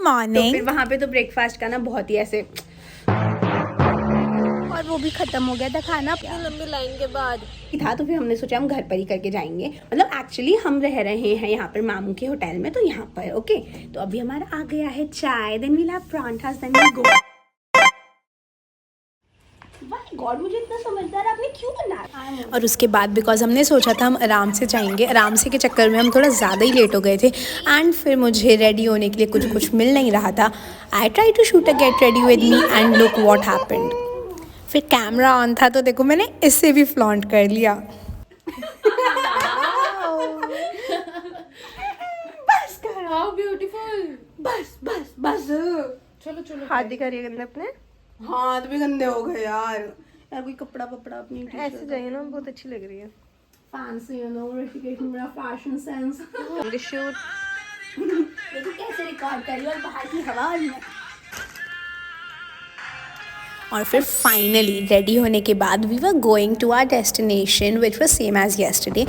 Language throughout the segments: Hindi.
मॉर्निंग। फिर वहाँ पे तो ब्रेकफास्ट का ना बहुत ही ऐसे, और वो भी खत्म हो गया था खाना लंबी लाइन के बाद था। तो फिर हमने सोचा हम घर पर ही करके जाएंगे। मतलब एक्चुअली हम रह रहे हैं यहाँ पर मामू के होटल में, तो यहाँ पर ओके। तो अभी हमारा आ गया है चाय, then we'll have parathas, then we'll go. God, मुझे इतना समझदार आपने क्यों बनाया? और उसके बाद बिकॉज हमने सोचा था हम आराम से जाएंगे, आराम से के चक्कर में हम थोड़ा ज़्यादा ही लेट हो गए थे। एंड फिर मुझे रेडी होने के लिए कुछ मिल नहीं रहा था। I try to shoot a get ready with me and look what happened. फिर कैमरा ऑन था तो देखो मैंने इससे भी फ्लॉन्ट कर लिया। बस कर, हाउ ब्यूटीफुल। बस बस बस। चलो चलो हाथ दिखा रही है गंदे अपने, हाथ भी गंदे हो गए यार। यार कोई कपड़ा अपनी ऐसे जाइए ना, बहुत अच्छी लग रही है। फैंसी, यू नो, ऋषिकेश में मेरा फैशन सेंस। शूट देखो कैसे रिकॉर्ड कर रही है और बाहर की हवा में। और फिर फाइनली रेडी होने के बाद we were going to our destination which was same as yesterday.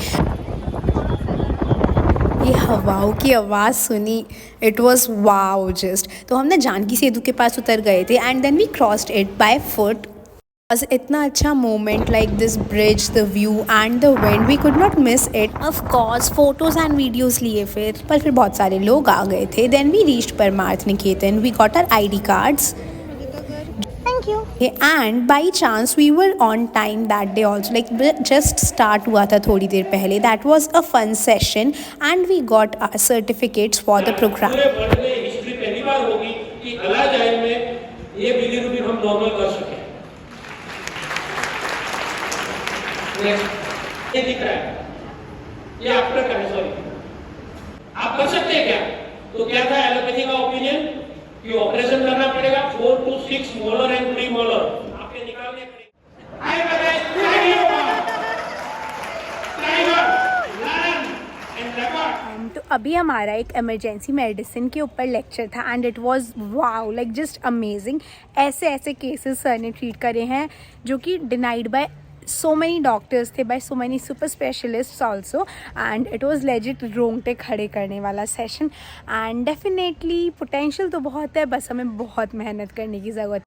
ये हवाओं की आवाज़ सुनी, इट वॉज वाओ जस्ट। तो हमने जानकी सेतु के पास उतर गए थे and then we crossed it by foot. बस इतना अच्छा moment, like this bridge, the view and the wind, we could not miss it. Of course photos and videos लिए फिर बहुत सारे लोग आ गए थे। Then we reached Parmarth Niketan, we got our ID cards and by chance we were on time that day also, like just start हुआ था थोड़ी देर पहले। That was a fun session and we got certificates for the program. History पहली बार होगी कि अला जाइल में ये बिलीरुबिन हम नॉर्मल कर सके। ये दिख रहा है, ये आफ्टर का है, सॉरी। आप कर सकते हैं क्या? तो क्या था एलोपैथी का ओपिनियन कि ऑपरेशन करना पड़ेगा, 4 to 6 मोलर एंड 3 मोलर आपके निकालने पड़ेंगे। आई बताए ट्राई होगा, लर्न एंड रिकॉर्ड। तो अभी हमारा एक इमरजेंसी मेडिसिन के ऊपर लेक्चर था and it was wow, like just amazing. ऐसे केसेस सर ने ट्रीट करे हैं जो कि denied by so many doctors थे, by so many super specialists also, and it was legit रोंगटे खड़े करने वाला सेशन। एंड डेफिनेटली पोटेंशियल तो बहुत है, बस हमें बहुत मेहनत करने की ज़रूरत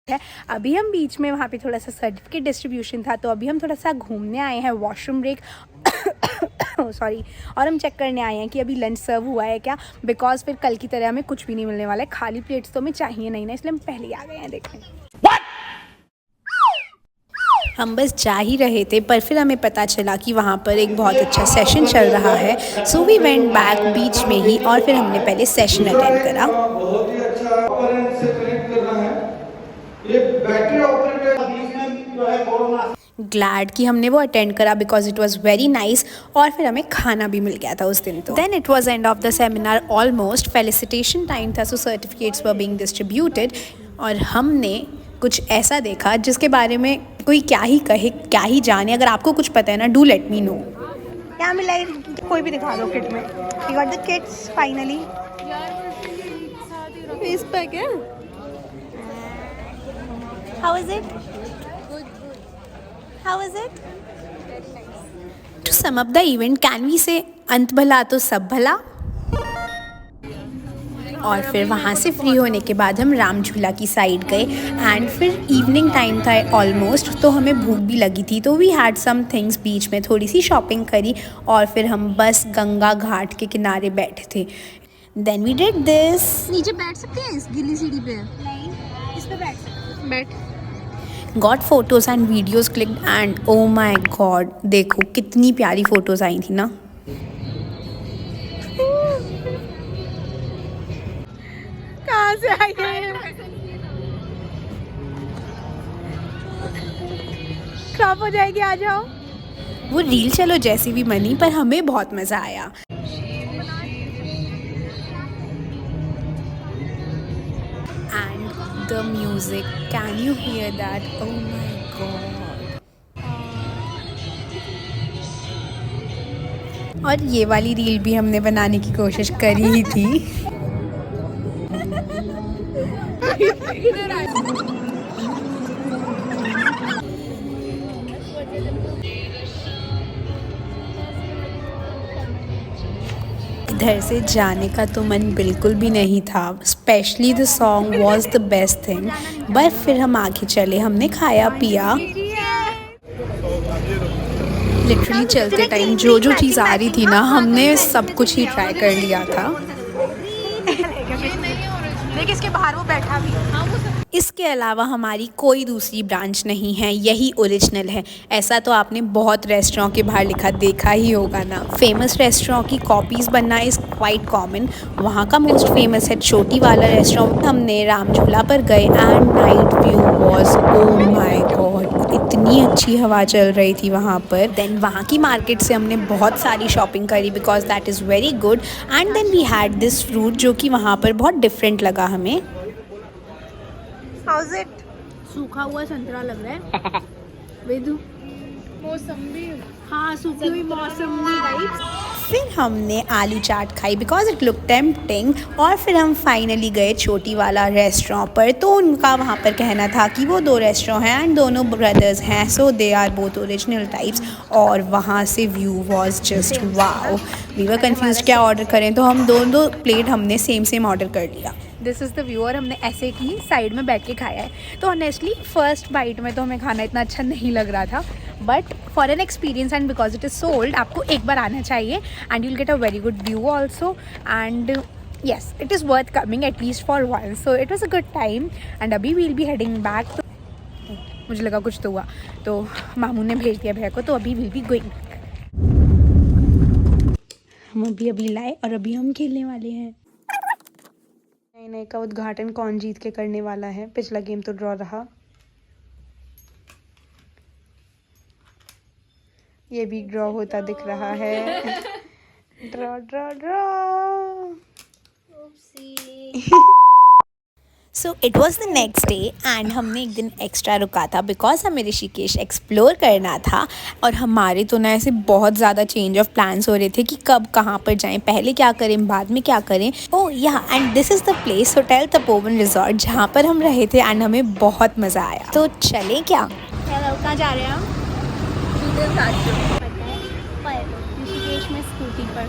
है। अभी हम बीच में वहाँ पे थोड़ा सा सर्टिफिकेट डिस्ट्रीब्यूशन था, तो अभी हम थोड़ा सा घूमने आए हैं, वॉशरूम ब्रेक सॉरी, और हम चेक करने आए हैं कि अभी लंच सर्व हुआ है क्या, बिकॉज फिर कल की तरह हमें कुछ भी नहीं मिलने वाला है। खाली प्लेट्स तो हमें चाहिए नहीं ना, इसलिए हम पहले ही आ गए हैं देखने। हम बस जा ही रहे थे पर फिर हमें पता चला कि वहाँ पर एक बहुत अच्छा सेशन चल रहा है। सो वी वेंट बैक बीच में ही और फिर हमने पहले सेशन अटेंड करा। बहुत ही अच्छा ऑपरेंट से कनेक्ट करना है। ये बैटरी ऑपरेटेड बीच में जो है बोर्ड। ग्लैड कि हमने वो अटेंड करा because it was very nice और फिर हमें खाना भी मिल गया था उस दिन। तो then it was end of the seminar almost, felicitation time था, so certificates were being distributed. और हमने कुछ ऐसा देखा जिसके बारे में कोई क्या ही कहे, क्या ही जाने। अगर आपको कुछ पता है ना, डू लेट मी नो। क्या मिला है? कोई भी दिखा दो किट में। We got the kits finally. Face pack है। How is it? How is it? To sum up the event, can we say अंत भला तो सब भला। और फिर वहाँ से फ्री होने के बाद हम राम झूला की साइड गए एंड फिर इवनिंग टाइम था ऑलमोस्ट, तो हमें भूख भी लगी थी, तो वी हैड सम थिंग्स, बीच में थोड़ी सी शॉपिंग करी और फिर हम बस गंगा घाट के किनारे बैठे थे। Then we did this. नीचे बैठ सकते हैं इस गीली सीढ़ी पे? नहीं, इस पे बैठ सकते हैं। बैठ। Got photos and videos clicked and oh my God, देखो कितनी प्यारी फोटोज आई थी ना। कहाँ से आई है? क्रॉप हो जाएगी, आ जाओ। वो रील चलो जैसी भी बनी, पर हमें बहुत मज़ा आया। And the music, can you hear that? Oh my God. और ये वाली रील भी हमने बनाने की कोशिश करी ही थी। इधर से जाने का तो मन बिल्कुल भी नहीं था, specially the song was the best thing. But फिर हम आगे चले, हमने खाया पिया। लिटरली चलते टाइम जो जो चीज़ आ रही थी ना, हमने सब कुछ ही ट्राई कर लिया था। देख इसके बाहर वो बैठा भी है। इसके अलावा हमारी कोई दूसरी ब्रांच नहीं है, यही ओरिजिनल है। ऐसा तो आपने बहुत रेस्टोरेंट के बाहर लिखा देखा ही होगा ना। फेमस रेस्टोरेंट की कॉपीज़ बनना इज़ क्वाइट कॉमन। वहाँ का मोस्ट फेमस है चोटी वाला रेस्टोरेंट। हमने राम झूला पर गए and night view was, oh my God, इतनी अच्छी हवा चल रही थी वहाँ पर। देन वहाँ की मार्केट से हमने बहुत सारी शॉपिंग करी because that is very good. And then we had this fruit जो कि वहाँ पर बहुत डिफरेंट लगा हमें। How's it? सूखा हुआ संतरा लग रहा है। वेदू मौसमी, हाँ सूखी हुई मौसमी टाइप। फिर हमने आलू चाट खाई बिकॉज इट लुक टेम्पटिंग। और फिर हम फाइनली गए छोटी वाला रेस्टोरेंट पर। तो उनका वहाँ पर कहना था कि वो 2 रेस्टोरेंट हैं एंड दोनों ब्रदर्स हैं, so they are both original types. और वहाँ से view was just wow. We were confuse क्या ऑर्डर करें, तो हम दोनों प्लेट हमने सेम ऑर्डर कर लिया। This is the view. और हमने ऐसे ही साइड में बैठ के खाया है। तो ऑनेस्टली फर्स्ट बाइट में तो हमें खाना इतना अच्छा नहीं लग रहा था, but for an experience and because it is sold, आपको एक बार आना चाहिए and you will get a very good view also. And yes, it is worth coming at least for one. So it was a good time and अभी वील बी हेडिंग बैक। तो मुझे लगा कुछ तो हुआ, तो मामू ने भेज दिया भैया को, तो अभी विल बी गोइंग। हम अभी लाए और अभी हम खेलने वाले हैं। नए का उद्घाटन कौन जीत के करने वाला है। पिछला गेम तो ड्रॉ रहा, ये भी ड्रॉ होता दिख रहा है। Draw draw draw. So it was the next day and हमने एक दिन एक्स्ट्रा रुका था बिकॉज हमें ऋषिकेश एक्सप्लोर करना था। और हमारे तो ना ऐसे बहुत ज़्यादा चेंज ऑफ प्लान्स हो रहे थे कि कब कहाँ पर जाएं, पहले क्या करें बाद में क्या करें। ओह या and this is the place, hotel Tapovan resort, जहाँ पर हम रहे थे एंड हमें बहुत मज़ा आया। तो चलें क्या? कहाँ जा रहे हैं हम? ऋषिकेश में स्कूटी पर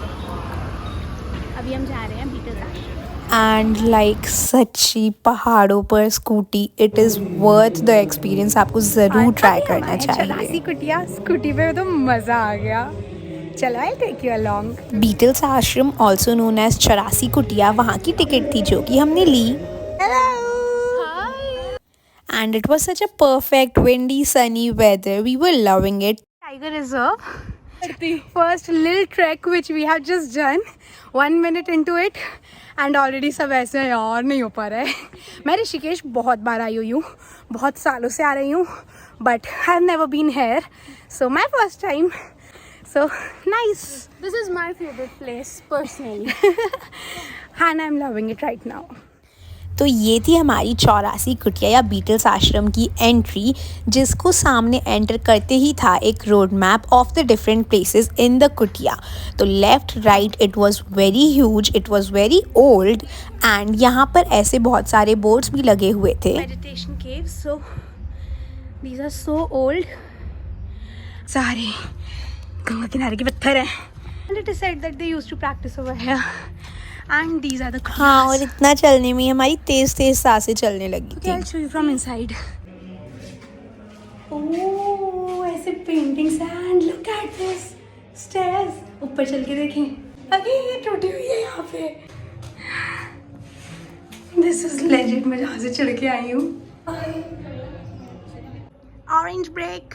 अभी हम जा रहे हैं बीटल आश्रम। एंड लाइक सच्ची पहाड़ों पर scooty, it is worth the experience. आपको ज़रूर ट्राई करना चाहिए। कुटिया स्कूटी पे तो मज़ा आ गया। चलो I take you along. Beatles ashram also known as 84 Kutiya, वहाँ की टिकट थी जो कि हमने ली। And it was such a perfect windy sunny weather, we were loving it. Tiger Reserve. First little trek which we have just done. 1 minute into it and already सब ऐसे हैं यार, नहीं हो पा रहा है। मैं ऋषिकेश बहुत बार आई हुई हूँ, बहुत सालों से आ रही हूँ, but I have never been here, so my first time. So nice. This is my favorite place personally. And I'm loving it right now. तो ये थी हमारी 84 कुटिया या बीटल्स आश्रम की एंट्री, जिसको सामने एंटर करते ही था एक road map of the different places in the कुटिया। तो left right it was very huge, it was very old and यहाँ पर ऐसे बहुत सारे बोर्ड्स भी लगे हुए थे। Meditation caves, so these are so old. सारे गंगा किनारे के पत्थर हैं। And it is said that they used to practice over here. And these are the kutiyas. हाँ, और इतना चलने में हमारी तेज सांसें चलने लगी Okay, I'll show you from inside. Oh, ऐसे paintings and look at this stairs. ऊपर चल के देखें, अभी ये टूटी हुई है यहाँ पे। This is legit, मैं जहाँ से चढ़ के आई हूँ। Orange break.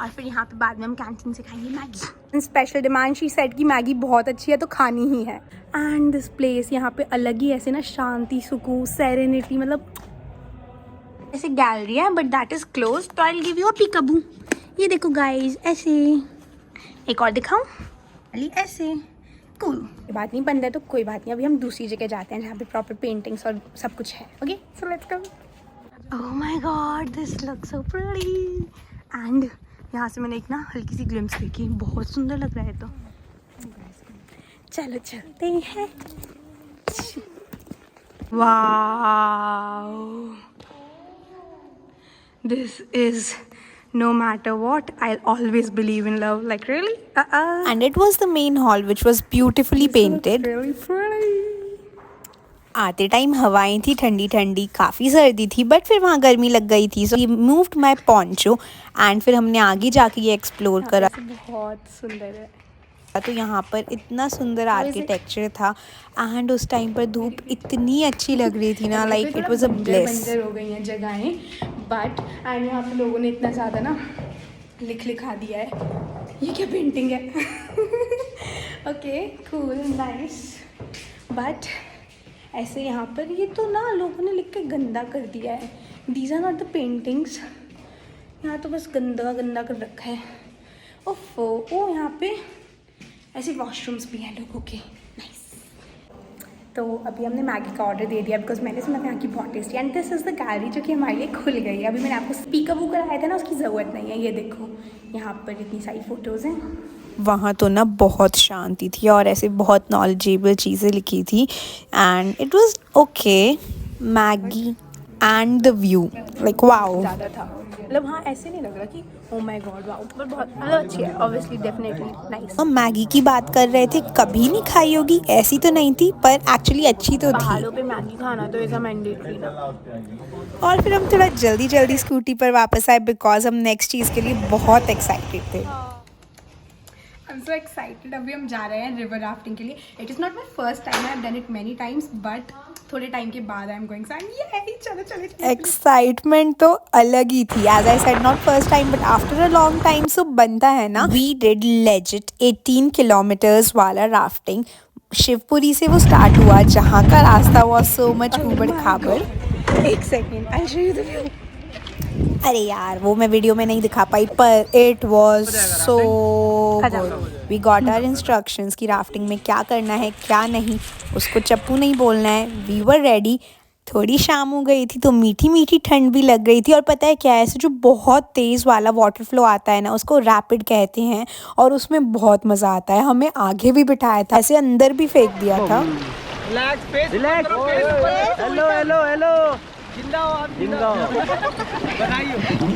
और फिर यहाँ पे बाद में हम कैंटीन से खाएंगे Maggi. Special demand she said कि मैगी बहुत अच्छी है तो खानी ही है। एंड दिस प्लेस यहाँ पे अलग ही ऐसे ना शांति, सुकून, सेरेनिटी, मतलब ऐसे गैलरी है बट दैट इज क्लोज। तो I will give you a peekaboo. ये देखो गाइस, ऐसे एक और दिखाऊं, अली ऐसे कूल। बात नहीं बंद है तो कोई बात नहीं, अभी हम दूसरी जगह जाते हैं जहाँ पे प्रॉपर पेंटिंग्स और सब कुछ है। Okay so let's go. Oh my God, this looks so pretty. And यहाँ से मैंने एक ना हल्की सी ग्लिम्स देखी, बहुत सुंदर लग रहा है। तो चलो चलते हैं। Wow, this is no matter what, I'll always believe in love. Like really? And it was the main hall which was beautifully painted. Really pretty. आते टाइम हवाएं थी ठंडी ठंडी, काफ़ी सर्दी थी, बट फिर वहाँ गर्मी लग गई थी, सो ये मूव्ड माई पॉन्चो एंड फिर हमने आगे जाके ये एक्सप्लोर करा। बहुत सुंदर है। तो यहाँ पर इतना सुंदर आर्किटेक्चर था एंड उस टाइम पर धूप इतनी अच्छी लग रही थी ना, like it was a bless. बंजर हो गई हैं जगहें, बट एंड यहाँ पे लोगों ने इतना ज़्यादा ना लिखा दिया है। ये क्या पेंटिंग है? ओके कूल नाइस, बट ऐसे यहाँ पर ये तो ना लोगों ने लिख के गंदा कर दिया है। These are not the paintings, यहाँ तो बस गंदा गंदा कर रखा है। ओफो, ओ यहाँ पे ऐसे वॉशरूम्स भी हैं लोगों के। नाइस। तो अभी हमने मैगी का ऑर्डर दे दिया बिकॉज मैंने सुना था यहाँ की बहुत tasty, and this is the gallery जो कि हमारे लिए खुल गई है। अभी मैंने आपको स्पीकर वूकर आया था ना, उसकी ज़रूरत नहीं है। ये देखो यहाँ पर इतनी सारी फ़ोटोज़ हैं। वहाँ तो ना बहुत शांति थी और ऐसे बहुत नॉलेजेबल चीज़ें लिखी थी and it was okay. Maggi and the view like wow ज़्यादा था, मतलब हाँ ऐसे नहीं लग रहा कि ओ माय गॉड वाओ, पर बहुत मतलब अच्छी है ऑब्वियसली, डेफिनेटली नाइस। हम मैगी की बात कर रहे थे, कभी नहीं खाई होगी ऐसी तो नहीं थी, पर एक्चुअली अच्छी तो थी। पहाड़ों पे मैगी खाना तो ऐसा मैंडेटरी ना। और फिर हम थोड़ा जल्दी जल्दी स्कूटी पर वापस आए बिकॉज हम नेक्स्ट चीज़ के लिए बहुत एक्साइटेड थे। I am so excited. अभी हम जा रहे हैं रिवर राफ्टिंग के लिए। It is not my first time, I have done it many times, but थोड़े टाइम के बाद आई एम गोइंग, सो चलो चलो चलो। एक्साइटमेंट तो अलग ही थी, as I said not first time but after a long time so बनता है ना। वी डिड लेजिट 18 किलोमीटर्स वाला राफ्टिंग। शिवपुरी से वो स्टार्ट हुआ, जहाँ का रास्ता वॉज सो मच ऊबड़ खाबड़। एक second, I show you the view. अरे यार वो मैं वीडियो में नहीं दिखा पाई, पर it was so good. We got our instructions कि राफ्टिंग में क्या करना है क्या नहीं, उसको चप्पू नहीं बोलना है। We were ready. थोड़ी शाम हो गई थी तो मीठी मीठी ठंड भी लग गई थी, और पता है क्या है, ऐसे जो बहुत तेज़ वाला वाटर फ्लो आता है ना, उसको रैपिड कहते हैं, और उसमें बहुत मज़ा आता है। हमें आगे भी बिठाया था, ऐसे अंदर भी फेंक दिया था। हेलो हेलो हेलो, जिंदा हो आप, जिंदा हो।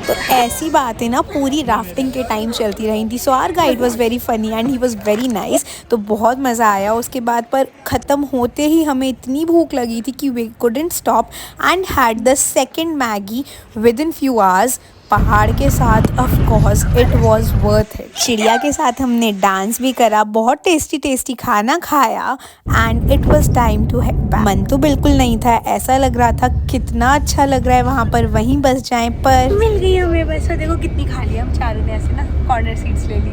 तो ऐसी बातें ना पूरी राफ्टिंग के टाइम चलती रही थी। So our guide was very funny and he was very nice. तो बहुत मज़ा आया उसके बाद, पर ख़त्म होते ही हमें इतनी भूख लगी थी कि we couldn't stop and had the second Maggi within few hours. पहाड़ के साथ of course it was worth it. चिड़िया के साथ हमने डांस भी करा, बहुत टेस्टी टेस्टी खाना खाया and it was time to head back. मन तो बिल्कुल नहीं था, ऐसा लग रहा था कितना अच्छा लग रहा है वहाँ पर, वहीं बस जाएं, पर मिल गई हमें बस। देखो कितनी खाली, हम चारों ने ऐसे ना कॉर्नर सीट्स ले ली।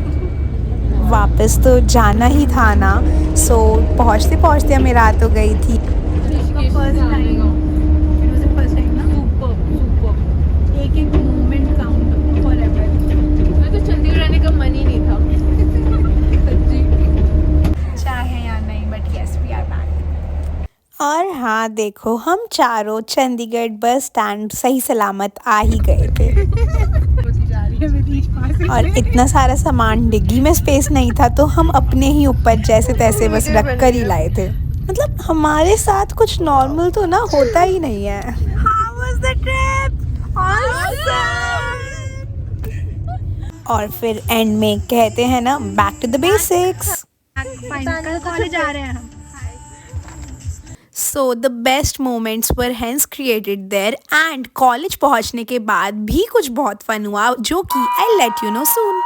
वापस तो जाना ही था ना। सो पहुँचते पहुँचते हमें रात हो गई थी। एक एक मोमेंट काउंट फॉरएवर। मैं तो चंडीगढ़ आने का मन ही नहीं था चाहे या नहीं, but yes we are back. और हाँ देखो, हम चारों चंडीगढ़ बस स्टैंड सही सलामत आ ही गए थे। और इतना सारा सामान, डिग्गी में स्पेस नहीं था, तो हम अपने ही ऊपर जैसे तैसे बस रख कर ही लाए थे। मतलब हमारे साथ कुछ नॉर्मल तो ना होता ही नहीं है। How was the trip? और फिर एंड में कहते हैं ना, बैक टू द बेसिक्स। कल कॉलेज आ रहे हैं हम। So the best moments were hence created their and college पहुंचने के बाद भी कुछ बहुत फन हुआ, जो कि I let you know soon.